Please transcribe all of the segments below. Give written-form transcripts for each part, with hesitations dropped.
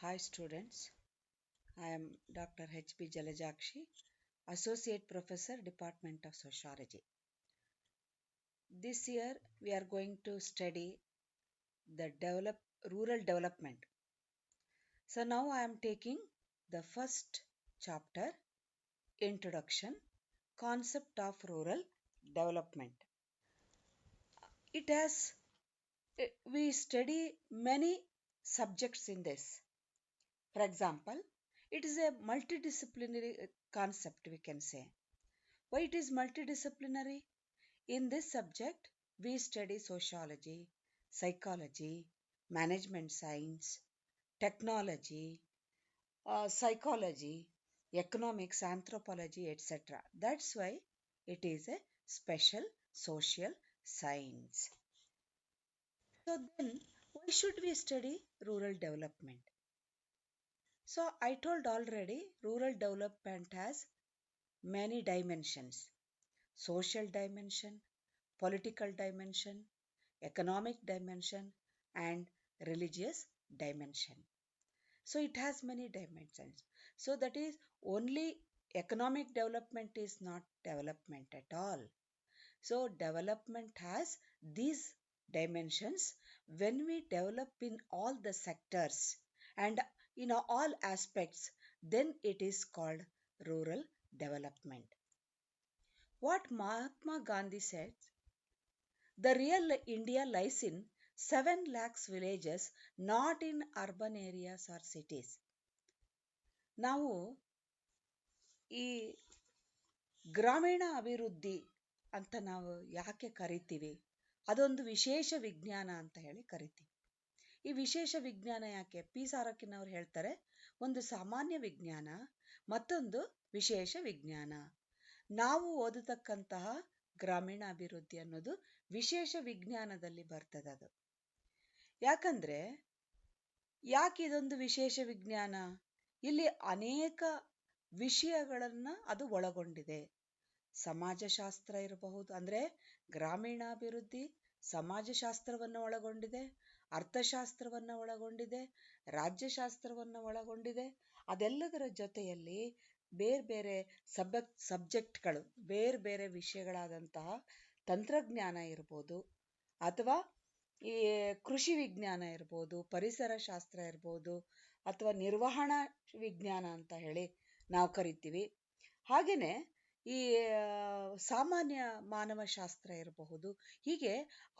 Hi students, I am Dr. H.B. Jalajakshi, Associate Professor, Department of Sociology. This year we are going to study the rural development. So now I am taking the first chapter, Introduction, Concept of Rural Development. We study many subjects in this. For example, it is a multidisciplinary concept, we can say. Why it is multidisciplinary? In this subject, we study sociology, psychology, management science, technology, psychology, economics, anthropology, etc. That's why it is a special social science. So then, why should we study rural development? So I told already, rural development has many dimensions: social dimension, political dimension, economic dimension, and religious dimension. So it has many dimensions. So that is, only economic development is not development at all. So development has these dimensions. When we develop in all the sectors and in all aspects, then it is called rural development. What Mahatma Gandhi said, the real India lies in 7 lakhs villages, not in urban areas or cities. ನಾವು ಈ ಗ್ರಾಮೀಣ ಅಭಿವೃದ್ಧಿ ಅಂತ ನಾವು ಯಾಕೆ ಕರಿತೀವಿ? ಅದೊಂದು ವಿಶೇಷ ವಿಜ್ಞಾನ ಅಂತ ಹೇಳಿ ಕರಿತೀವಿ. ಈ ವಿಶೇಷ ವಿಜ್ಞಾನ ಯಾಕೆ? ಪಿ ಸಾರಕಿನವ್ರು ಹೇಳ್ತಾರೆ, ಒಂದು ಸಾಮಾನ್ಯ ವಿಜ್ಞಾನ, ಮತ್ತೊಂದು ವಿಶೇಷ ವಿಜ್ಞಾನ. ನಾವು ಓದತಕ್ಕಂತಹ ಗ್ರಾಮೀಣ ಅಭಿವೃದ್ಧಿ ಅನ್ನೋದು ವಿಶೇಷ ವಿಜ್ಞಾನದಲ್ಲಿ ಬರ್ತದದು. ಯಾಕಂದ್ರೆ ಯಾಕೆ ಇದೊಂದು ವಿಶೇಷ ವಿಜ್ಞಾನ? ಇಲ್ಲಿ ಅನೇಕ ವಿಷಯಗಳನ್ನ ಅದು ಒಳಗೊಂಡಿದೆ. ಸಮಾಜಶಾಸ್ತ್ರ ಇರಬಹುದು, ಅಂದ್ರೆ ಗ್ರಾಮೀಣಾಭಿವೃದ್ಧಿ ಸಮಾಜಶಾಸ್ತ್ರವನ್ನು ಒಳಗೊಂಡಿದೆ, ಅರ್ಥಶಾಸ್ತ್ರವನ್ನು ಒಳಗೊಂಡಿದೆ, ರಾಜ್ಯಶಾಸ್ತ್ರವನ್ನು ಒಳಗೊಂಡಿದೆ. ಅದೆಲ್ಲದರ ಜೊತೆಯಲ್ಲಿ ಬೇರೆ ಬೇರೆ ಸಬ್ಜೆಕ್ಟ್ಗಳು, ಬೇರೆ ಬೇರೆ ವಿಷಯಗಳಾದಂತಹ ತಂತ್ರಜ್ಞಾನ ಇರ್ಬೋದು, ಅಥವಾ ಈ ಕೃಷಿ ವಿಜ್ಞಾನ ಇರ್ಬೋದು, ಪರಿಸರ ಶಾಸ್ತ್ರ ಇರ್ಬೋದು, ಅಥವಾ ನಿರ್ವಹಣಾ ವಿಜ್ಞಾನ ಅಂತ ಹೇಳಿ ನಾವು ಕರಿತೀವಿ. ಹಾಗೆಯೇ ಈ ಸಾಮಾನ್ಯ ಮಾನವಶಾಸ್ತ್ರ ಇರಬಹುದು. ಹೀಗೆ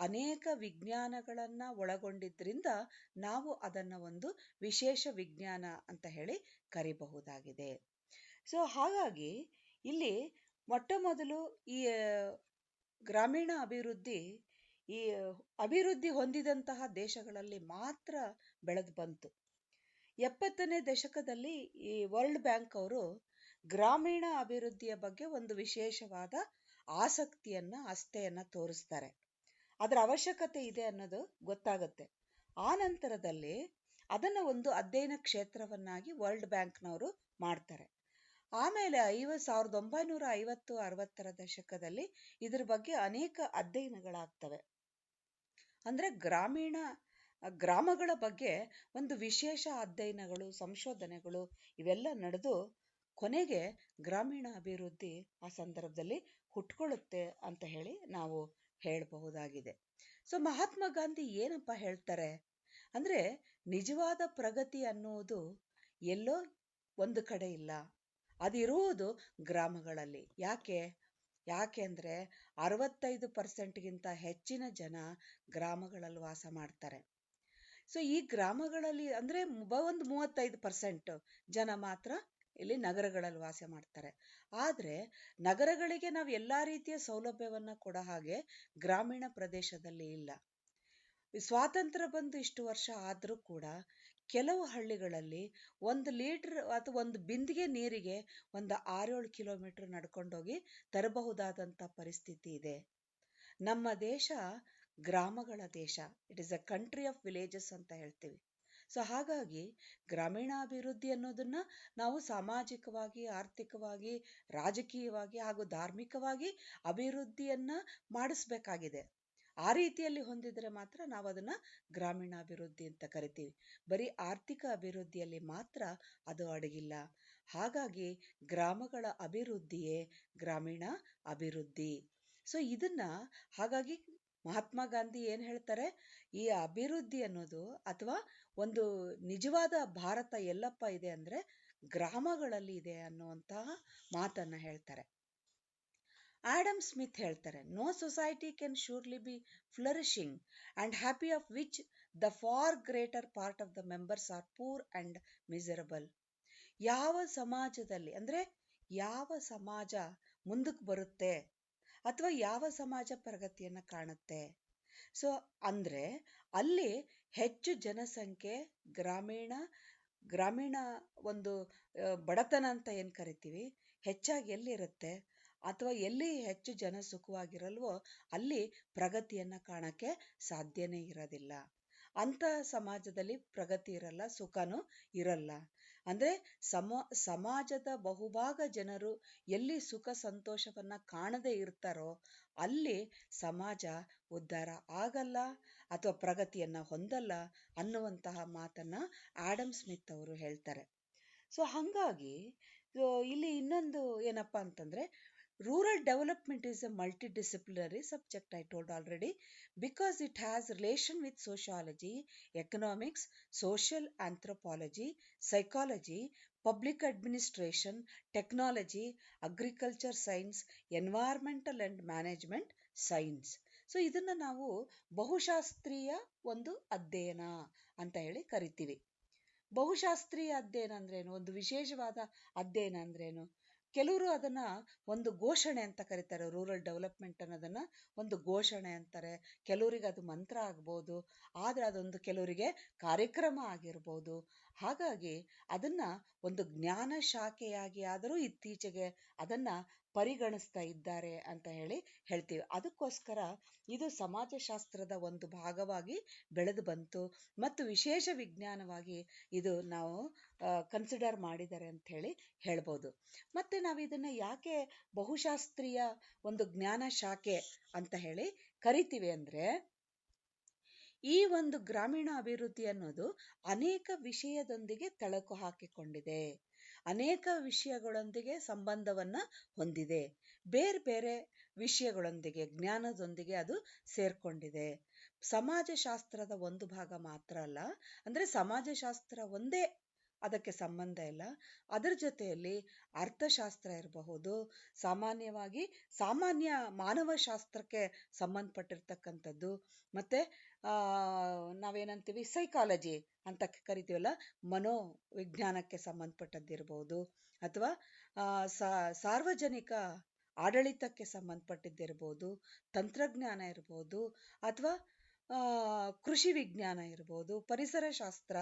ಅನೇಕ ವಿಜ್ಞಾನಗಳನ್ನು ಒಳಗೊಂಡಿದ್ದರಿಂದ ನಾವು ಅದನ್ನು ಒಂದು ವಿಶೇಷ ವಿಜ್ಞಾನ ಅಂತ ಹೇಳಿ ಕರಿಬಹುದಾಗಿದೆ. ಸೊ ಹಾಗಾಗಿ ಇಲ್ಲಿ ಮೊಟ್ಟ ಮೊದಲು ಈ ಗ್ರಾಮೀಣ ಅಭಿವೃದ್ಧಿ ಈ ಅಭಿವೃದ್ಧಿ ಹೊಂದಿದಂತಹ ದೇಶಗಳಲ್ಲಿ ಮಾತ್ರ ಬೆಳೆದು ಬಂತು. 70ನೇ ದಶಕದಲ್ಲಿ ಈ ವರ್ಲ್ಡ್ ಬ್ಯಾಂಕ್ ಅವರು ಗ್ರಾಮೀಣ ಅಭಿವೃದ್ಧಿಯ ಬಗ್ಗೆ ಒಂದು ವಿಶೇಷವಾದ ಆಸ್ಥೆಯನ್ನ ತೋರಿಸ್ತಾರೆ. ಅದರ ಅವಶ್ಯಕತೆ ಇದೆ ಅನ್ನೋದು ಗೊತ್ತಾಗುತ್ತೆ. ಆ ನಂತರದಲ್ಲಿ ಅದನ್ನ ಒಂದು ಅಧ್ಯಯನ ಕ್ಷೇತ್ರವನ್ನಾಗಿ ವರ್ಲ್ಡ್ ಬ್ಯಾಂಕ್ನವರು ಮಾಡ್ತಾರೆ. ಆಮೇಲೆ 1950-60ರ ದಶಕದಲ್ಲಿ ಇದ್ರ ಬಗ್ಗೆ ಅನೇಕ ಅಧ್ಯಯನಗಳಾಗ್ತವೆ. ಅಂದ್ರೆ ಗ್ರಾಮಗಳ ಬಗ್ಗೆ ಒಂದು ವಿಶೇಷ ಅಧ್ಯಯನಗಳು, ಸಂಶೋಧನೆಗಳು ಇವೆಲ್ಲ ನಡೆದು ಕೊನೆಗೆ ಗ್ರಾಮೀಣ ಅಭಿವೃದ್ಧಿ ಆ ಸಂದರ್ಭದಲ್ಲಿ ಹುಟ್ಕೊಳ್ಳುತ್ತೆ ಅಂತ ಹೇಳಿ ನಾವು ಹೇಳಬಹುದಾಗಿದೆ. ಸೊ ಮಹಾತ್ಮ ಗಾಂಧಿ ಏನಪ್ಪ ಹೇಳ್ತಾರೆ ಅಂದ್ರೆ, ನಿಜವಾದ ಪ್ರಗತಿ ಅನ್ನುವುದು ಎಲ್ಲೋ ಒಂದು ಕಡೆ ಇಲ್ಲ, ಅದಿರುವುದು ಗ್ರಾಮಗಳಲ್ಲಿ. ಯಾಕೆ ಅಂದ್ರೆ 65%ಗಿಂತ ಹೆಚ್ಚಿನ ಜನ ಗ್ರಾಮಗಳಲ್ಲಿ ವಾಸ ಮಾಡ್ತಾರೆ. ಸೊ ಈ ಗ್ರಾಮಗಳಲ್ಲಿ ಅಂದ್ರೆ ಒಂದು 35% ಜನ ಮಾತ್ರ ಇಲ್ಲಿ ನಗರಗಳಲ್ಲಿ ವಾಸ ಮಾಡ್ತಾರೆ. ಆದ್ರೆ ನಗರಗಳಿಗೆ ನಾವು ಎಲ್ಲಾ ರೀತಿಯ ಸೌಲಭ್ಯವನ್ನ ಕೊಡೋ ಹಾಗೆ ಗ್ರಾಮೀಣ ಪ್ರದೇಶದಲ್ಲಿ ಇಲ್ಲ. ಸ್ವಾತಂತ್ರ್ಯ ಬಂದು ಇಷ್ಟು ವರ್ಷ ಆದ್ರೂ ಕೂಡ ಕೆಲವು ಹಳ್ಳಿಗಳಲ್ಲಿ 1 ಲೀಟರ್ ಅಥವಾ 1 ಬಿಂದಿಗೆ ನೀರಿಗೆ ಒಂದು 6-7 ಕಿಲೋಮೀಟರ್ ನಡ್ಕೊಂಡೋಗಿ ತರಬಹುದಾದಂಥ ಪರಿಸ್ಥಿತಿ ಇದೆ. ನಮ್ಮ ದೇಶ ಗ್ರಾಮಗಳ ದೇಶ. It is a country of villages ಅಂತ ಹೇಳ್ತೀವಿ. ಸೊ ಹಾಗಾಗಿ ಗ್ರಾಮೀಣಾಭಿವೃದ್ಧಿ ಅನ್ನೋದನ್ನ ನಾವು ಸಾಮಾಜಿಕವಾಗಿ, ಆರ್ಥಿಕವಾಗಿ, ರಾಜಕೀಯವಾಗಿ ಹಾಗೂ ಧಾರ್ಮಿಕವಾಗಿ ಅಭಿವೃದ್ಧಿಯನ್ನ ಮಾಡಿಸ್ಬೇಕಾಗಿದೆ. ಆ ರೀತಿಯಲ್ಲಿ ಹೊಂದಿದ್ರೆ ಮಾತ್ರ ನಾವು ಅದನ್ನ ಗ್ರಾಮೀಣ ಅಭಿವೃದ್ಧಿ ಅಂತ ಕರಿತೀವಿ. ಬರೀ ಆರ್ಥಿಕ ಅಭಿವೃದ್ಧಿಯಲ್ಲಿ ಮಾತ್ರ ಅದು ಅಡಗಿಲ್ಲ. ಹಾಗಾಗಿ ಗ್ರಾಮಗಳ ಅಭಿವೃದ್ಧಿಯೇ ಗ್ರಾಮೀಣ ಅಭಿವೃದ್ಧಿ. ಸೊ ಇದನ್ನ ಹಾಗಾಗಿ ಮಹಾತ್ಮ ಗಾಂಧಿ ಏನ್ ಹೇಳ್ತಾರೆ, ಈ ಅಭಿವೃದ್ಧಿ ಅನ್ನೋದು ಅಥವಾ ಒಂದು ನಿಜವಾದ ಭಾರತ ಎಲ್ಲಪ್ಪ ಇದೆ ಅಂದ್ರೆ ಗ್ರಾಮಗಳಲ್ಲಿ ಇದೆ ಅನ್ನುವಂತಹ ಮಾತನ್ನ ಹೇಳ್ತಾರೆ. ಆಡಮ್ ಸ್ಮಿತ್ ಹೇಳ್ತಾರೆ, no society can surely be flourishing and happy of which the far greater part of the members are poor and miserable. ಯಾವ ಸಮಾಜದಲ್ಲಿ ಅಂದ್ರೆ ಯಾವ ಸಮಾಜ ಮುಂದಕ್ಕೆ ಬರುತ್ತೆ ಅಥವಾ ಯಾವ ಸಮಾಜ ಪ್ರಗತಿಯನ್ನ ಕಾಣುತ್ತೆ, ಸೊ ಅಂದ್ರೆ ಅಲ್ಲಿ ಹೆಚ್ಚು ಜನಸಂಖ್ಯೆ ಗ್ರಾಮೀಣ ಗ್ರಾಮೀಣ ಒಂದು ಬಡತನ ಅಂತ ಏನ್ ಕರಿತೀವಿ ಹೆಚ್ಚಾಗಿ ಎಲ್ಲಿರುತ್ತೆ ಅಥವಾ ಎಲ್ಲಿ ಹೆಚ್ಚು ಜನ ಸುಖವಾಗಿರಲ್ವೋ ಅಲ್ಲಿ ಪ್ರಗತಿಯನ್ನ ಕಾಣಕ್ಕೆ ಸಾಧ್ಯನೇ ಇರೋದಿಲ್ಲ. ಅಂತ ಸಮಾಜದಲ್ಲಿ ಪ್ರಗತಿ ಇರಲ್ಲ, ಸುಖನೂ ಇರಲ್ಲ. ಅಂದ್ರೆ ಸಮಾಜದ ಬಹುಭಾಗ ಜನರು ಎಲ್ಲಿ ಸುಖ ಸಂತೋಷವನ್ನ ಕಾಣದೇ ಇರ್ತಾರೋ ಅಲ್ಲಿ ಸಮಾಜ ಉದ್ಧಾರ ಆಗಲ್ಲ ಅಥವಾ ಪ್ರಗತಿಯನ್ನ ಹೊಂದಲ್ಲ ಅನ್ನುವಂತಹ ಮಾತನ್ನ ಆಡಮ್ ಸ್ಮಿತ್ ಅವರು ಹೇಳ್ತಾರೆ. ಸೊ ಹಂಗಾಗಿ ಇಲ್ಲಿ ಇನ್ನೊಂದು ಏನಪ್ಪಾ ಅಂತಂದ್ರೆ, rural development is a multidisciplinary subject, I told already, because it has relation with sociology, economics, social anthropology, psychology, public administration, technology, agriculture science, environmental and management science. So ಇದನ್ನ ನಾವು ಬಹುಶಾಸ್ತ್ರೀಯ ಒಂದು ಅಧ್ಯಯನ ಅಂತ ಹೇಳಿ ಕರಿತೀವಿ. ಬಹುಶಾಸ್ತ್ರೀಯ ಅಧ್ಯಯನ ಅಂದ್ರೇನು, ಒಂದು ವಿಶೇಷವಾದ ಅಧ್ಯಯನ ಅಂದ್ರೇನು? ಕೆಲವರು ಅದನ್ನ ಒಂದು ಘೋಷಣೆ ಅಂತ ಕರೀತಾರೆ. ರೂರಲ್ ಡೆವಲಪ್ಮೆಂಟ್ ಅನ್ನೋದನ್ನ ಒಂದು ಘೋಷಣೆ ಅಂತಾರೆ. ಕೆಲವರಿಗೆ ಅದು ಮಂತ್ರ ಆಗ್ಬೋದು, ಆದ್ರೆ ಅದೊಂದು ಕೆಲವರಿಗೆ ಕಾರ್ಯಕ್ರಮ ಆಗಿರ್ಬೋದು. ಹಾಗಾಗಿ ಅದನ್ನ ಒಂದು ಜ್ಞಾನ ಶಾಖೆಯಾಗಿ ಆದರೂ ಇತ್ತೀಚೆಗೆ ಅದನ್ನ ಪರಿಗಣಿಸ್ತಾ ಇದ್ದಾರೆ ಅಂತ ಹೇಳಿ ಹೇಳ್ತೀವಿ. ಅದಕ್ಕೋಸ್ಕರ ಇದು ಸಮಾಜಶಾಸ್ತ್ರದ ಒಂದು ಭಾಗವಾಗಿ ಬೆಳೆದು ಬಂತು ಮತ್ತು ವಿಶೇಷ ವಿಜ್ಞಾನವಾಗಿ ಇದು ನಾವು ಕನ್ಸಿಡರ್ ಮಾಡಿದ್ದಾರೆ ಅಂತ ಹೇಳಿ ಹೇಳ್ಬೋದು. ಮತ್ತೆ ನಾವು ಇದನ್ನ ಯಾಕೆ ಬಹುಶಾಸ್ತ್ರೀಯ ಒಂದು ಜ್ಞಾನ ಶಾಖೆ ಅಂತ ಹೇಳಿ ಕರಿತೀವಿ ಅಂದ್ರೆ, ಈ ಒಂದು ಗ್ರಾಮೀಣ ಅಭಿವೃದ್ಧಿ ಅನ್ನೋದು ಅನೇಕ ವಿಷಯದೊಂದಿಗೆ ತಳಕು ಹಾಕಿಕೊಂಡಿದೆ, ಅನೇಕ ವಿಷಯಗಳೊಂದಿಗೆ ಸಂಬಂಧವನ್ನ ಹೊಂದಿದೆ, ಬೇರೆ ಬೇರೆ ವಿಷಯಗಳೊಂದಿಗೆ ಜ್ಞಾನದೊಂದಿಗೆ ಅದು ಸೇರ್ಕೊಂಡಿದೆ. ಸಮಾಜಶಾಸ್ತ್ರದ ಒಂದು ಭಾಗ ಮಾತ್ರ ಅಲ್ಲ, ಅಂದ್ರೆ ಸಮಾಜಶಾಸ್ತ್ರ ಒಂದೇ ಅದಕ್ಕೆ ಸಂಬಂಧ ಇಲ್ಲ, ಅದರ ಜೊತೆಯಲ್ಲಿ ಅರ್ಥಶಾಸ್ತ್ರ ಇರಬಹುದು, ಸಾಮಾನ್ಯವಾಗಿ ಸಾಮಾನ್ಯ ಮಾನವಶಾಸ್ತ್ರಕ್ಕೆ ಸಂಬಂಧಪಟ್ಟಿರ್ತಕ್ಕಂಥದ್ದು, ಮತ್ತೆ ನಾವೇನಂತೀವಿ ಸೈಕಾಲಜಿ ಅಂತ ಕರಿತೀವಲ್ಲ, ಮನೋವಿಜ್ಞಾನಕ್ಕೆ ಸಂಬಂಧಪಟ್ಟದ್ದಿರ್ಬೋದು, ಅಥವಾ ಸಾರ್ವಜನಿಕ ಆಡಳಿತಕ್ಕೆ ಸಂಬಂಧಪಟ್ಟಿದ್ದಿರ್ಬೋದು, ತಂತ್ರಜ್ಞಾನ ಇರ್ಬೋದು, ಅಥವಾ ಕೃಷಿ ವಿಜ್ಞಾನ ಇರ್ಬೋದು, ಪರಿಸರ ಶಾಸ್ತ್ರ,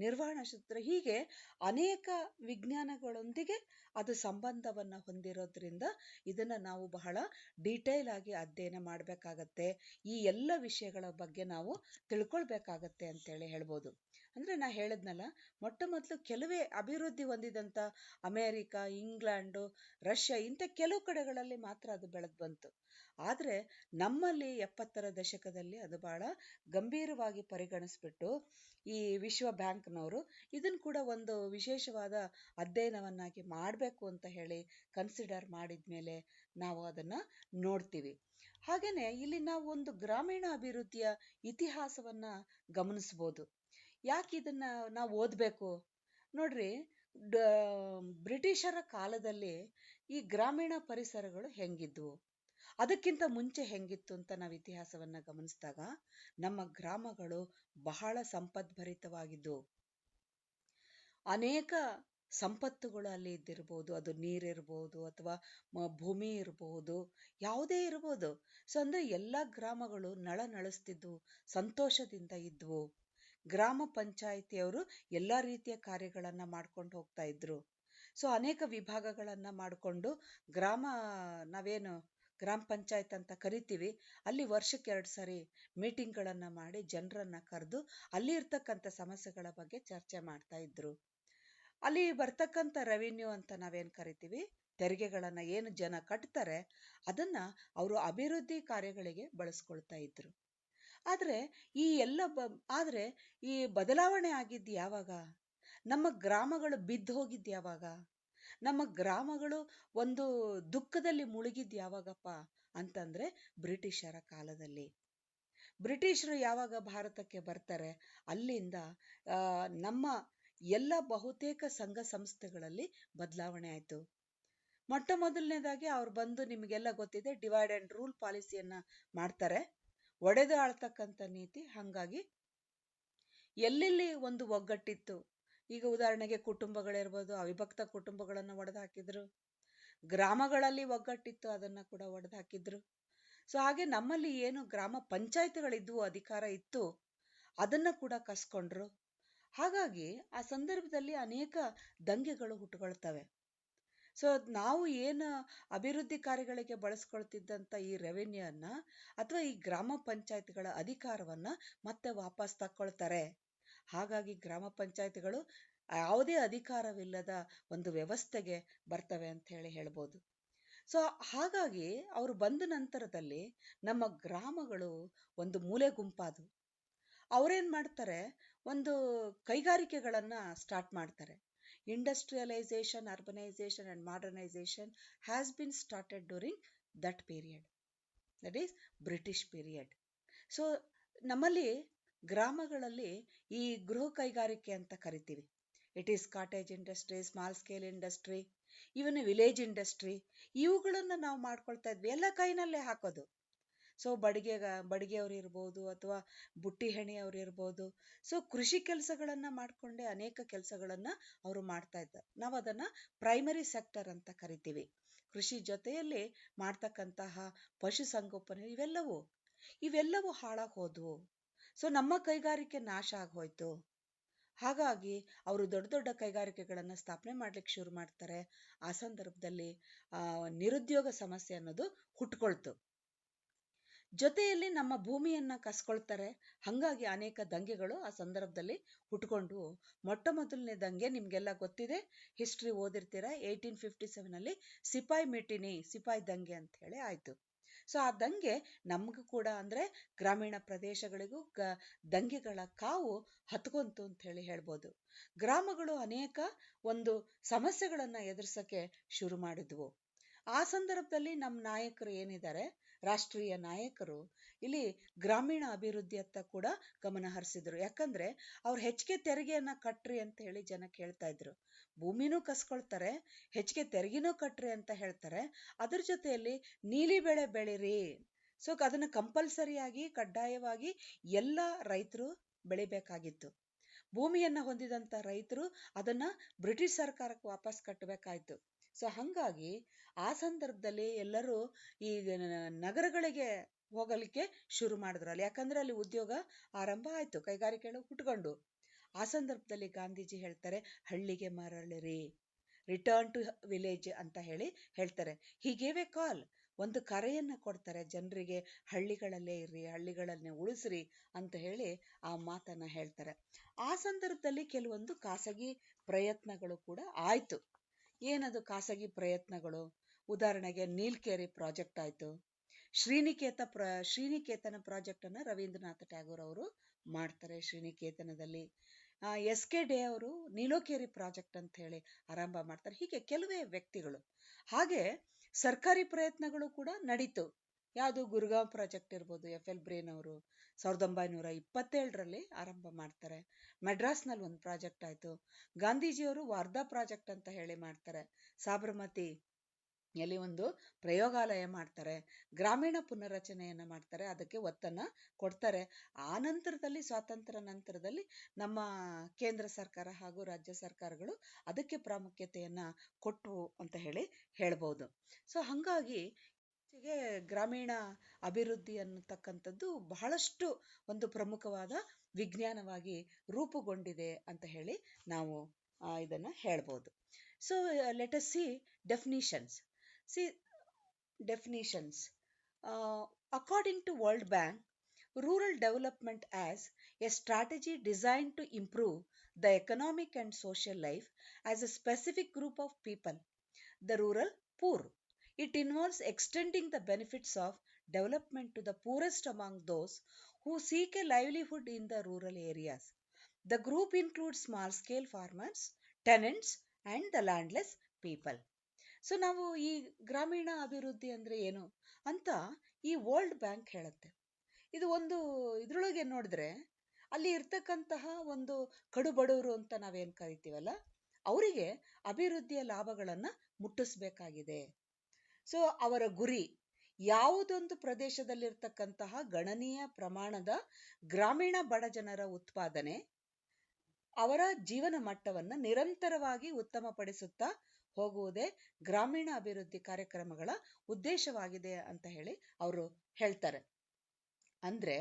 ನಿರ್ವಹಣಾ ಶಾಸ್ತ್ರ, ಹೀಗೆ ಅನೇಕ ವಿಜ್ಞಾನಗಳೊಂದಿಗೆ ಅದು ಸಂಬಂಧವನ್ನ ಹೊಂದಿರೋದ್ರಿಂದ ಇದನ್ನ ನಾವು ಬಹಳ ಡೀಟೇಲ್ ಆಗಿ ಅಧ್ಯಯನ ಮಾಡಬೇಕಾಗತ್ತೆ. ಈ ಎಲ್ಲ ವಿಷಯಗಳ ಬಗ್ಗೆ ನಾವು ತಿಳ್ಕೊಳ್ಬೇಕಾಗತ್ತೆ ಅಂತೇಳಿ ಹೇಳ್ಬೋದು. ಅಂದ್ರೆ ನಾ ಹೇಳಿದ್ನಲ್ಲ, ಮೊಟ್ಟ ಮೊದಲು ಕೆಲವೇ ಅಭಿವೃದ್ಧಿ ಹೊಂದಿದಂತ ಅಮೇರಿಕ, ಇಂಗ್ಲೆಂಡು, ರಷ್ಯಾ ಇಂಥ ಕೆಲವು ಕಡೆಗಳಲ್ಲಿ ಮಾತ್ರ ಅದು ಬೆಳೆದು ಬಂತು. ಆದ್ರೆ ನಮ್ಮಲ್ಲಿ 70ರ ದಶಕದಲ್ಲಿ ಅದು ಬಹಳ ಗಂಭೀರವಾಗಿ ಪರಿಗಣಿಸ್ಬಿಟ್ಟು ಈ ವಿಶ್ವ ಬ್ಯಾಂಕ್ನವರು ಇದನ್ನ ಕೂಡ ಒಂದು ವಿಶೇಷವಾದ ಅಧ್ಯಯನವನ್ನಾಗಿ ಮಾಡಬೇಕು ಅಂತ ಹೇಳಿ ಕನ್ಸಿಡರ್ ಮಾಡಿದ್ಮೇಲೆ ನಾವು ಅದನ್ನ ನೋಡ್ತೀವಿ. ಹಾಗೇನೆ ಇಲ್ಲಿ ನಾವು ಒಂದು ಗ್ರಾಮೀಣ ಅಭಿವೃದ್ಧಿಯ ಇತಿಹಾಸವನ್ನ ಗಮನಿಸ್ಬೋದು. ಯಾಕೆ ಇದನ್ನ ನಾವು ಓದ್ಬೇಕು ನೋಡ್ರಿ, ಬ್ರಿಟಿಷರ ಕಾಲದಲ್ಲಿ ಈ ಗ್ರಾಮೀಣ ಪರಿಸರಗಳು ಹೆಂಗಿದ್ವು, ಅದಕ್ಕಿಂತ ಮುಂಚೆ ಹೆಂಗಿತ್ತು ಅಂತ ನಾವು ಇತಿಹಾಸವನ್ನ ಗಮನಿಸಿದಾಗ ನಮ್ಮ ಗ್ರಾಮಗಳು ಬಹಳ ಸಂಪದ್ಭರಿತವಾಗಿದ್ದು, ಅನೇಕ ಸಂಪತ್ತುಗಳು ಅಲ್ಲಿ ಇದ್ದಿರ್ಬೋದು, ಅದು ನೀರಿರ್ಬೋದು ಅಥವಾ ಭೂಮಿ ಇರಬಹುದು, ಯಾವುದೇ ಇರ್ಬೋದು. ಸೊ ಅಂದ್ರೆ ಎಲ್ಲ ಗ್ರಾಮಗಳು ನಳನಳಿಸ್ತಿದ್ವು, ಸಂತೋಷದಿಂದ ಇದ್ವು. ಗ್ರಾಮ ಪಂಚಾಯಿತಿಯವರು ಎಲ್ಲ ರೀತಿಯ ಕಾರ್ಯಗಳನ್ನ ಮಾಡ್ಕೊಂಡು ಹೋಗ್ತಾ ಇದ್ರು. ಸೊ ಅನೇಕ ವಿಭಾಗಗಳನ್ನ ಮಾಡಿಕೊಂಡು ನಾವೇನು ಗ್ರಾಮ ಪಂಚಾಯತ್ ಅಂತ ಕರಿತೀವಿ, ಅಲ್ಲಿ ವರ್ಷಕ್ಕೆ 2 ಸರಿ ಮೀಟಿಂಗ್ಗಳನ್ನ ಮಾಡಿ ಜನರನ್ನ ಕರೆದು ಅಲ್ಲಿ ಇರ್ತಕ್ಕಂಥ ಸಮಸ್ಯೆಗಳ ಬಗ್ಗೆ ಚರ್ಚೆ ಮಾಡ್ತಾ ಇದ್ರು. ಅಲ್ಲಿ ಬರ್ತಕ್ಕಂಥ ರೆವಿನ್ಯೂ ಅಂತ ನಾವೇನ್ ಕರಿತೀವಿ, ತೆರಿಗೆಗಳನ್ನ ಏನು ಜನ ಕಟ್ತಾರೆ ಅದನ್ನ ಅವರು ಅಭಿವೃದ್ಧಿ ಕಾರ್ಯಗಳಿಗೆ ಬಳಸ್ಕೊಳ್ತಾ ಇದ್ರು. ಆದ್ರೆ ಈ ಎಲ್ಲ ಆದ್ರೆ ಈ ಬದಲಾವಣೆ ಆಗಿದ್ದು ಯಾವಾಗ? ನಮ್ಮ ಗ್ರಾಮಗಳು ಬಿದ್ದು ಹೋಗಿದ್ದು ಯಾವಾಗ? ನಮ್ಮ ಗ್ರಾಮಗಳು ಒಂದು ದುಃಖದಲ್ಲಿ ಮುಳುಗಿದ್ದು ಯಾವಾಗಪ್ಪ ಅಂತಂದ್ರೆ ಬ್ರಿಟಿಷರ ಕಾಲದಲ್ಲಿ. ಬ್ರಿಟಿಷರು ಯಾವಾಗ ಭಾರತಕ್ಕೆ ಬರ್ತಾರೆ ಅಲ್ಲಿಂದ ನಮ್ಮ ಎಲ್ಲ ಬಹುತೇಕ ಸಂಘ ಸಂಸ್ಥೆಗಳಲ್ಲಿ ಬದಲಾವಣೆ ಆಯ್ತು. ಮೊಟ್ಟ ಮೊದಲನೇದಾಗಿ ಅವ್ರು ಬಂದು ನಿಮಗೆಲ್ಲ ಗೊತ್ತಿದೆ ಡಿವೈಡ್ ಅಂಡ್ ರೂಲ್ ಪಾಲಿಸಿಯನ್ನ ಮಾಡ್ತಾರೆ, ಒಡೆದು ಆಳ್ತಕ್ಕಂಥ ನೀತಿ. ಹಂಗಾಗಿ ಎಲ್ಲೆಲ್ಲಿ ಒಂದು ಒಗ್ಗಟ್ಟಿತ್ತು, ಈಗ ಉದಾಹರಣೆಗೆ ಕುಟುಂಬಗಳಿರ್ಬೋದು, ಅವಿಭಕ್ತ ಕುಟುಂಬಗಳನ್ನು ಒಡೆದು ಹಾಕಿದ್ರು. ಗ್ರಾಮಗಳಲ್ಲಿ ಒಗ್ಗಟ್ಟಿತ್ತು, ಅದನ್ನ ಕೂಡ ಒಡೆದು ಹಾಕಿದ್ರು. ಸೊ ಹಾಗೆ ನಮ್ಮಲ್ಲಿ ಏನು ಗ್ರಾಮ ಪಂಚಾಯತ್ಗಳಿದ್ವು, ಅಧಿಕಾರ ಇತ್ತು, ಅದನ್ನ ಕೂಡ ಕಸ್ಕೊಂಡ್ರು. ಹಾಗಾಗಿ ಆ ಸಂದರ್ಭದಲ್ಲಿ ಅನೇಕ ದಂಗೆಗಳು ಹುಟ್ಟುಕೊಳ್ತವೆ. ಸೊ ನಾವು ಏನು ಅಭಿವೃದ್ಧಿ ಕಾರ್ಯಗಳಿಗೆ ಬಳಸ್ಕೊಳ್ತಿದ್ದಂಥ ಈ ರೆವೆನ್ಯೂನ್ನ ಅಥವಾ ಈ ಗ್ರಾಮ ಪಂಚಾಯತ್ಗಳ ಅಧಿಕಾರವನ್ನ ಮತ್ತೆ ವಾಪಸ್ ತಕ್ಕೊಳ್ತಾರೆ. ಹಾಗಾಗಿ ಗ್ರಾಮ ಪಂಚಾಯತ್ಗಳು ಯಾವುದೇ ಅಧಿಕಾರವಿಲ್ಲದ ಒಂದು ವ್ಯವಸ್ಥೆಗೆ ಬರ್ತವೆ ಅಂತ ಹೇಳ್ಬೋದು. ಸೊ ಹಾಗಾಗಿ ಅವರು ಬಂದ ನಂತರದಲ್ಲಿ ನಮ್ಮ ಗ್ರಾಮಗಳು ಒಂದು ಮೂಲೆ ಗುಂಪಾದವು. ಅವ್ರೇನ್ ಮಾಡ್ತಾರೆ, ಒಂದು ಕೈಗಾರಿಕೆಗಳನ್ನ ಸ್ಟಾರ್ಟ್ ಮಾಡ್ತಾರೆ. Industrialisation, urbanisation and modernisation has been started during that period, that is British period. So ನಮ್ಮಲ್ಲಿ ಗ್ರಾಮಗಳಲ್ಲಿ ಈ ಗೃಹ ಕೈಗಾರಿಕೆ ಅಂತ ಕರಿತೀವಿ. It is cottage industry, small scale industry, even village industry, ಇವುಗಳನ್ನ ನಾವು ಮಾಡ್ಕೊಳ್ತಾ ಇದ್ವಿ. ಎಲ್ಲ ಕೈನಲ್ಲೇ ಹಾಕೋದು. ಸೊ ಬಡಿಗೆಯವ್ರು ಇರ್ಬೋದು ಅಥವಾ ಬುಟ್ಟಿ ಹೆಣೆಯವ್ರು ಇರ್ಬೋದು. ಸೊ ಕೃಷಿ ಕೆಲಸಗಳನ್ನ ಮಾಡ್ಕೊಂಡೆ ಅನೇಕ ಕೆಲಸಗಳನ್ನ ಅವರು ಮಾಡ್ತಾ ಇದ್ದಾರೆ. ನಾವು ಅದನ್ನ ಪ್ರೈಮರಿ ಸೆಕ್ಟರ್ ಅಂತ ಕರಿತೀವಿ. ಕೃಷಿ ಜೊತೆಯಲ್ಲಿ ಮಾಡ್ತಕ್ಕಂತಹ ಪಶು ಸಂಗೋಪನೆ ಇವೆಲ್ಲವೂ ಹಾಳಾಗಿ ಹೋದ್ವು. ಸೊ ನಮ್ಮ ಕೈಗಾರಿಕೆ ನಾಶ ಆಗೋಯ್ತು. ಹಾಗಾಗಿ ಅವರು ದೊಡ್ಡ ದೊಡ್ಡ ಕೈಗಾರಿಕೆಗಳನ್ನ ಸ್ಥಾಪನೆ ಮಾಡ್ಲಿಕ್ಕೆ ಶುರು ಮಾಡ್ತಾರೆ. ಆ ಸಂದರ್ಭದಲ್ಲಿ ನಿರುದ್ಯೋಗ ಸಮಸ್ಯೆ ಅನ್ನೋದು ಹುಟ್ಕೊಳ್ತು. ಜೊತೆಯಲ್ಲಿ ನಮ್ಮ ಭೂಮಿಯನ್ನ ಕಸ್ಕೊಳ್ತಾರೆ. ಹಂಗಾಗಿ ಅನೇಕ ದಂಗೆಗಳು ಆ ಸಂದರ್ಭದಲ್ಲಿ ಹುಟ್ಕೊಂಡು, ಮೊಟ್ಟ ಮೊದಲನೇ ದಂಗೆ ನಿಮ್ಗೆಲ್ಲ ಗೊತ್ತಿದೆ, ಹಿಸ್ಟ್ರಿ ಓದಿರ್ತೀರ. 1857 ಅಲ್ಲಿ ಸಿಪಾಯಿ ದಂಗೆ ಅಂತ ಹೇಳಿ ಆಯ್ತು. ಸೊ ಆ ದಂಗೆ ನಮಗೂ ಕೂಡ ಅಂದ್ರೆ ಗ್ರಾಮೀಣ ಪ್ರದೇಶಗಳಿಗೂ ದಂಗೆಗಳ ಕಾವು ಹತ್ಕೊಂತು ಅಂತ ಹೇಳ್ಬೋದು. ಗ್ರಾಮಗಳು ಅನೇಕ ಒಂದು ಸಮಸ್ಯೆಗಳನ್ನ ಎದುರಿಸಕ್ಕೆ ಶುರು ಮಾಡಿದ್ವು. ಆ ಸಂದರ್ಭದಲ್ಲಿ ನಮ್ಮ ನಾಯಕರು ಏನಿದ್ದಾರೆ, ರಾಷ್ಟ್ರೀಯ ನಾಯಕರು, ಇಲ್ಲಿ ಗ್ರಾಮೀಣ ಅಭಿವೃದ್ಧಿಯತ್ತ ಕೂಡ ಗಮನ ಹರಿಸಿದ್ರು. ಯಾಕಂದ್ರೆ ಅವ್ರು ಹೆಚ್ಚಿಗೆ ತೆರಿಗೆಯನ್ನ ಕಟ್ರಿ ಅಂತ ಹೇಳಿ ಜನ ಕೇಳ್ತಾ ಇದ್ರು. ಭೂಮಿನೂ ಕಸ್ಕೊಳ್ತಾರೆ, ಹೆಚ್ಚಿಗೆ ತೆರಿಗೆನೂ ಕಟ್ರಿ ಅಂತ ಹೇಳ್ತಾರೆ. ಅದ್ರ ಜೊತೆಯಲ್ಲಿ ನೀಲಿ ಬೆಳೆ ಬೆಳಿರಿ. ಸೊ ಅದನ್ನ ಕಂಪಲ್ಸರಿಯಾಗಿ ಕಡ್ಡಾಯವಾಗಿ ಎಲ್ಲ ರೈತರು ಬೆಳಿಬೇಕಾಗಿತ್ತು. ಭೂಮಿಯನ್ನ ಹೊಂದಿದಂತ ರೈತರು ಅದನ್ನ ಬ್ರಿಟಿಷ್ ಸರ್ಕಾರಕ್ಕೆ ವಾಪಸ್ ಕಟ್ಟಬೇಕಾಯ್ತು. ಸೊ ಹಂಗಾಗಿ ಆ ಸಂದರ್ಭದಲ್ಲಿ ಎಲ್ಲರೂ ಈ ನಗರಗಳಿಗೆ ಹೋಗಲಿಕ್ಕೆ ಶುರು ಮಾಡಿದ್ರು. ಅಲ್ಲಿ ಯಾಕಂದ್ರೆ ಅಲ್ಲಿ ಉದ್ಯೋಗ ಆರಂಭ ಆಯ್ತು, ಕೈಗಾರಿಕೆಗಳು ಹುಟ್ಕೊಂಡು. ಆ ಸಂದರ್ಭದಲ್ಲಿ ಗಾಂಧೀಜಿ ಹೇಳ್ತಾರೆ, ಹಳ್ಳಿಗೆ ಮರಳಿರಿ, ರಿಟರ್ನ್ ಟು ವಿಲೇಜ್ ಅಂತ ಹೇಳ್ತಾರೆ. ಹೀಗೇವೆ ಕಾಲ್, ಒಂದು ಕರೆಯನ್ನ ಕೊಡ್ತಾರೆ ಜನರಿಗೆ, ಹಳ್ಳಿಗಳಲ್ಲೇ ಇರ್ರಿ, ಹಳ್ಳಿಗಳನ್ನೇ ಉಳಿಸ್ರಿ ಅಂತ ಹೇಳಿ ಆ ಮಾತನ್ನ ಹೇಳ್ತಾರೆ. ಆ ಸಂದರ್ಭದಲ್ಲಿ ಕೆಲವೊಂದು ಖಾಸಗಿ ಪ್ರಯತ್ನಗಳು ಕೂಡ ಆಯ್ತು. ಏನದು ಖಾಸಗಿ ಪ್ರಯತ್ನಗಳು? ಉದಾಹರಣೆಗೆ ನೀಲ್ಕೇರಿ ಪ್ರಾಜೆಕ್ಟ್ ಆಯ್ತು. ಶ್ರೀನಿಕೇತನ ಪ್ರಾಜೆಕ್ಟ್ ಅನ್ನ ರವೀಂದ್ರನಾಥ ಟ್ಯಾಗೋರ್ ಅವರು ಮಾಡ್ತಾರೆ. ಶ್ರೀನಿಕೇತನದಲ್ಲಿ SK ಡೇ ಅವರು ನೀಲೋಕೇರಿ ಪ್ರಾಜೆಕ್ಟ್ ಅಂತ ಹೇಳಿ ಆರಂಭ ಮಾಡ್ತಾರೆ. ಹೀಗೆ ಕೆಲವೇ ವ್ಯಕ್ತಿಗಳು. ಹಾಗೆ ಸರ್ಕಾರಿ ಪ್ರಯತ್ನಗಳು ಕೂಡ ನಡೀತು. ಯಾವುದು ಗುರುಗಾಂವ್ ಪ್ರಾಜೆಕ್ಟ್ ಇರ್ಬೋದು, FL ಬ್ರೇನ್ ಅವರು 1927ರಲ್ಲಿ ಆರಂಭ ಮಾಡ್ತಾರೆ. ಮೆಡ್ರಾಸ್ನಲ್ಲಿ ಒಂದು ಪ್ರಾಜೆಕ್ಟ್ ಆಯ್ತು. ಗಾಂಧೀಜಿಯವರು ವಾರ್ಧಾ ಪ್ರಾಜೆಕ್ಟ್ ಅಂತ ಹೇಳಿ ಮಾಡ್ತಾರೆ. ಸಾಬರಮತಿ ಎಲ್ಲಿ ಒಂದು ಪ್ರಯೋಗಾಲಯ ಮಾಡ್ತಾರೆ. ಗ್ರಾಮೀಣ ಪುನರ್ರಚನೆಯನ್ನ ಮಾಡ್ತಾರೆ, ಅದಕ್ಕೆ ಒತ್ತನ್ನ ಕೊಡ್ತಾರೆ. ಆ ನಂತರದಲ್ಲಿ, ಸ್ವಾತಂತ್ರ್ಯ ನಂತರದಲ್ಲಿ ನಮ್ಮ ಕೇಂದ್ರ ಸರ್ಕಾರ ಹಾಗೂ ರಾಜ್ಯ ಸರ್ಕಾರಗಳು ಅದಕ್ಕೆ ಪ್ರಾಮುಖ್ಯತೆಯನ್ನ ಕೊಟ್ಟವು ಅಂತ ಹೇಳ್ಬೋದು. ಸೊ ಹಂಗಾಗಿ ಗ್ರಾಮೀಣ ಅಭಿವೃದ್ಧಿ ಅನ್ನತಕ್ಕಂಥದ್ದು ಬಹಳಷ್ಟು ಒಂದು ಪ್ರಮುಖವಾದ ವಿಜ್ಞಾನವಾಗಿ ರೂಪುಗೊಂಡಿದೆ ಅಂತ ಹೇಳಿ ನಾವು ಇದನ್ನ ಹೇಳ್ಬೋದು. So let us see definitions. According to World Bank, rural development as a strategy designed to improve the economic and social life as a specific group of people, the rural poor. It involves extending the benefits of development to the poorest among those who seek a livelihood in the rural areas. The group includes small scale farmers, tenants, and the landless people. So ನಾವು ಈ ಗ್ರಾಮೀಣ ಅಭಿವೃದ್ಧಿ ಅಂದ್ರೆ ಏನು ಅಂತ ಈ world bank ಹೇಳುತ್ತೆ. ಇದು ಒಂದು ಇದ್ರೊಳಗೆ ನೋಡಿದ್ರೆ ಅಲ್ಲಿ ಇರ್ತಕ್ಕಂತಹ ಒಂದು ಕಡುಬಡವರು ಅಂತ ನಾವೇನ್ ಕರಿತೀವಲ್ಲ, ಅವರಿಗೆ ಅಭಿವೃದ್ಧಿಯ ಲಾಭಗಳನ್ನ ಮುಟ್ಟಿಸ್ಬೇಕಾಗಿದೆ. ಸೊ ಅವರ ಗುರಿ ಯಾವುದೊಂದು ಪ್ರದೇಶದಲ್ಲಿರ್ತಕ್ಕಂತಹ ಗಣನೀಯ ಪ್ರಮಾಣದ ಗ್ರಾಮೀಣ ಬಡ ಜನರ ಉತ್ಪಾದನೆ ಅವರ ಜೀವನ ಮಟ್ಟವನ್ನು ನಿರಂತರವಾಗಿ ಉತ್ತಮಪಡಿಸುತ್ತಾ ಹೋಗುವುದೇ ಗ್ರಾಮೀಣ ಅಭಿವೃದ್ಧಿ ಕಾರ್ಯಕ್ರಮಗಳ ಉದ್ದೇಶವಾಗಿದೆ ಅಂತ ಹೇಳಿ ಅವರು ಹೇಳ್ತಾರೆ. ಅಂದ್ರೆ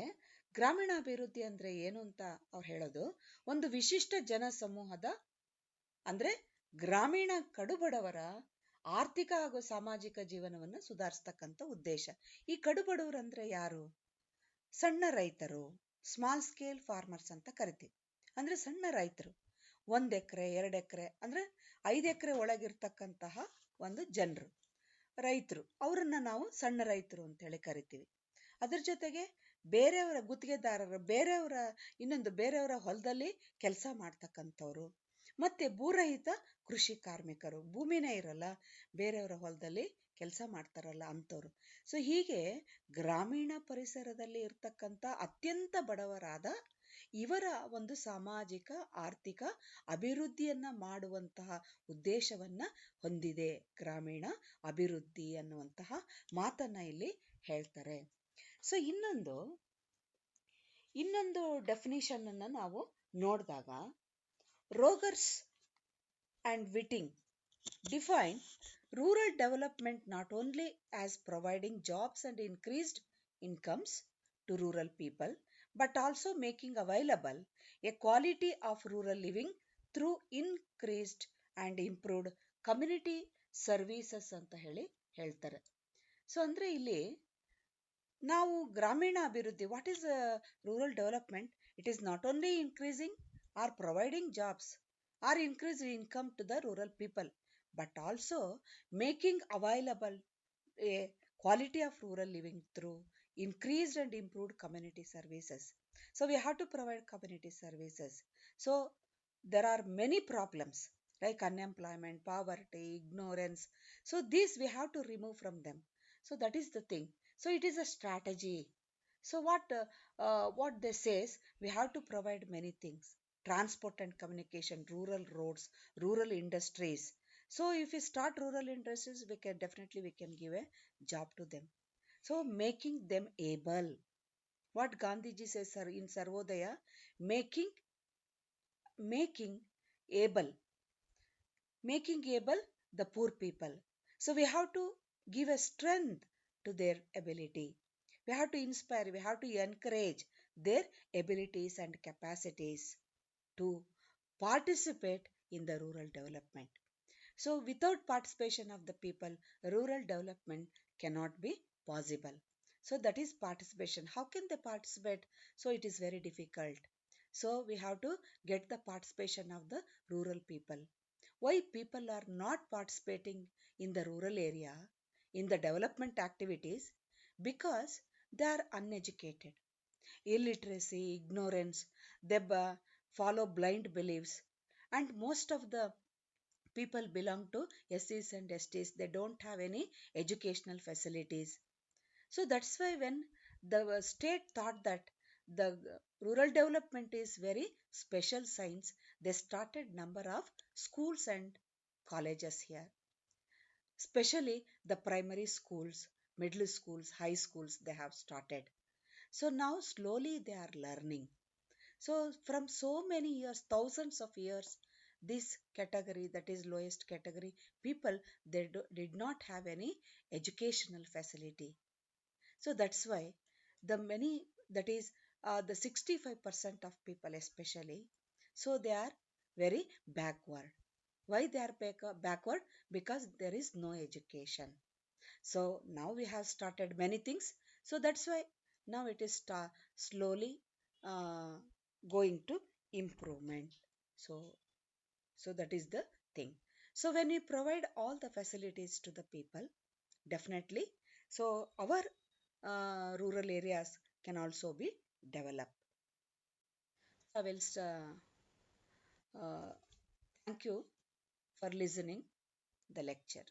ಗ್ರಾಮೀಣ ಅಭಿವೃದ್ಧಿ ಅಂದ್ರೆ ಏನು ಅಂತ ಅವ್ರು ಹೇಳೋದು, ಒಂದು ವಿಶಿಷ್ಟ ಜನ ಸಮೂಹದ ಅಂದ್ರೆ ಗ್ರಾಮೀಣ ಕಡುಬಡವರ ಆರ್ಥಿಕ ಹಾಗೂ ಸಾಮಾಜಿಕ ಜೀವನವನ್ನು ಸುಧಾರಿಸ್ತಕ್ಕಂಥ ಉದ್ದೇಶ. ಈ ಕಡುಬಡವರು ಅಂದ್ರೆ ಯಾರು? ಸಣ್ಣ ರೈತರು, ಸ್ಮಾಲ್ ಸ್ಕೇಲ್ ಫಾರ್ಮರ್ಸ್ ಅಂತ ಕರಿತೀವಿ. ಅಂದ್ರೆ ಸಣ್ಣ ರೈತರು, 1 ಎಕರೆ 2 ಎಕರೆ ಅಂದ್ರೆ 5 ಎಕರೆ ಒಳಗಿರ್ತಕ್ಕಂತಹ ಒಂದು ಜನರು ರೈತರು, ಅವರನ್ನ ನಾವು ಸಣ್ಣ ರೈತರು ಅಂತ ಹೇಳಿ ಕರಿತೀವಿ. ಅದ್ರ ಜೊತೆಗೆ ಬೇರೆಯವರ ಗುತ್ತಿಗೆದಾರರು, ಬೇರೆಯವರ ಹೊಲದಲ್ಲಿ ಕೆಲಸ ಮಾಡ್ತಕ್ಕಂಥವ್ರು, ಮತ್ತೆ ಭೂರಹಿತ ಕೃಷಿ ಕಾರ್ಮಿಕರು, ಭೂಮಿನೇ ಇರಲ್ಲ ಬೇರೆಯವರ ಹೊಲದಲ್ಲಿ ಕೆಲಸ ಮಾಡ್ತಾರಲ್ಲ ಅಂಥವ್ರು. ಸೊ ಹೀಗೆ ಗ್ರಾಮೀಣ ಪರಿಸರದಲ್ಲಿ ಇರ್ತಕ್ಕಂಥ ಅತ್ಯಂತ ಬಡವರಾದ ಇವರ ಒಂದು ಸಾಮಾಜಿಕ ಆರ್ಥಿಕ ಅಭಿವೃದ್ಧಿಯನ್ನ ಮಾಡುವಂತಹ ಉದ್ದೇಶವನ್ನ ಹೊಂದಿದೆ ಗ್ರಾಮೀಣ ಅಭಿವೃದ್ಧಿ ಅನ್ನುವಂತಹ ಮಾತನ್ನ ಇಲ್ಲಿ ಹೇಳ್ತಾರೆ. ಸೊ ಇನ್ನೊಂದು ಡೆಫಿನಿಷನ್ ಅನ್ನ ನಾವು ನೋಡಿದಾಗ, ರೋಗರ್ಸ್ and Whiting define rural development not only as providing jobs and increased incomes to rural people, but also making available a quality of rural living through increased and improved community services ಅಂತ ಹೇಳ್ತಾರೆ. So ಅಂದ್ರೆ ಇಲ್ಲಿ ನಾವು ಗ್ರಾಮೀಣ ಅಭಿವೃದ್ಧಿ, what is rural development? It is not only increasing are providing jobs or increased income to the rural people, but also making available a quality of rural living through increased and improved community services. So we have to provide community services. So there are many problems like unemployment, poverty, ignorance. So these we have to remove from them. So that is the thing. So it is a strategy. So what they says, we have to provide many things: transport and communication, rural roads, rural industries. So if we start rural industries, we can give a job to them. So making them able, what Gandhiji says in Sarvodaya, making able the poor people. So we have to give a strength to their ability. We have to inspire, we have to encourage their abilities and capacities to participate in the rural development. So without participation of the people, rural development cannot be possible. So that is participation. How can they participate? So it is very difficult. So we have to get the participation of the rural people. Why people are not participating in the rural area in the development activities? Because they are uneducated. Illiteracy, ignorance, they follow blind beliefs, and most of the people belong to SCs and STs. They don't have any educational facilities. So that's why when the state thought that the rural development is very special science, they started number of schools and colleges here, especially the primary schools, middle schools, high schools they have started. So now slowly they are learning. So from so many years, thousands of years, this category, that is lowest category people, they did not have any educational facility. So that's why the many, that is the 65% of people especially, so they are very backward. Why they are backward? Because there is no education. So now we have started many things. So that's why now it is slowly going to improvement. So that is the thing. So when we provide all the facilities to the people, definitely, so our rural areas can also be developed. I will thank you for listening the lecture.